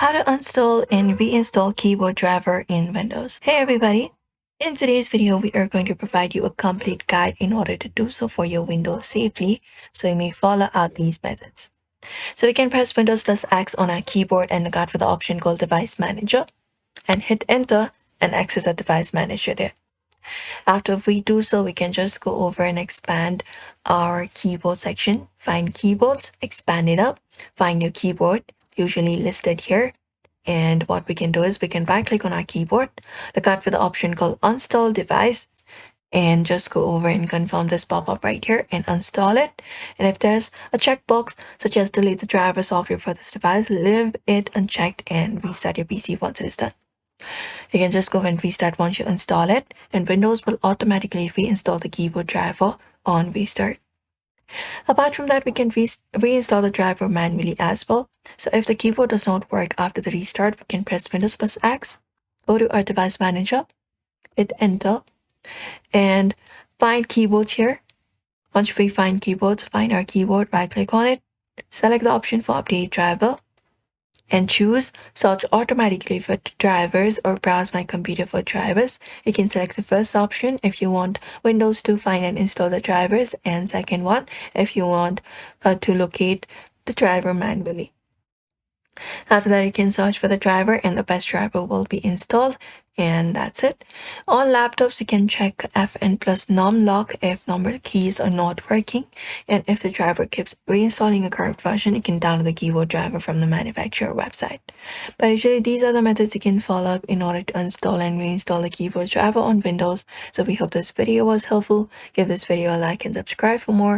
How to install and reinstall keyboard driver in Windows. Hey everybody! In today's video, we are going to provide you a complete guide in order to do so for your Windows safely, so you may follow out these methods. So we can press Windows plus X on our keyboard and look out for the option called Device Manager and hit enter and access the Device Manager there. After we do so, we can just go over and expand our keyboard section, find keyboards, expand it up, find your keyboard, usually listed here. And what we can do is we can right click on our keyboard, look out for the option called Uninstall Device, and just go over and confirm this pop-up right here and install it. And if there's a checkbox such as delete the driver software for this device, leave it unchecked and restart your PC once it is done. You can just go and restart once you install it, and Windows will automatically reinstall the keyboard driver on restart. Apart from that, we can reinstall the driver manually as well. So if the keyboard does not work after the restart, we can press Windows plus X, go to our device manager, hit enter, and find keyboards here. Once we find keyboards, find our keyboard, right click on it, select the option for update driver, and choose search automatically for drivers or browse my computer for drivers. You can select the first option if you want Windows to find and install the drivers, and second one if you want to locate the driver manually. After that, you can search for the driver and the best driver will be installed, and that's it. On laptops, you can check Fn plus num lock if number keys are not working, and if the driver keeps reinstalling a current version, you can download the keyboard driver from the manufacturer website. But usually these are the methods you can follow up in order to install and reinstall the keyboard driver on Windows. So we hope this video was helpful. Give this video a like and subscribe for more.